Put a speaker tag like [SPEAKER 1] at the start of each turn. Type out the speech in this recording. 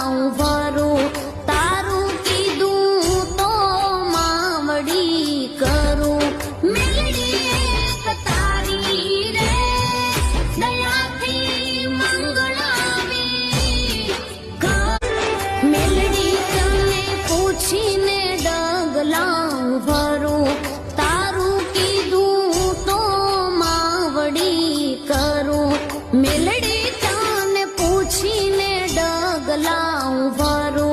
[SPEAKER 1] ભરું તારું કીધું તો માવડી કરું મેલડી એક તારી રે દયાથી મંગળાવી મેલડી તને પૂછીને ડગલા ભરું તારું કીધું તો માવડી કરું મેલડી તને પૂછીને ડગલા ભરું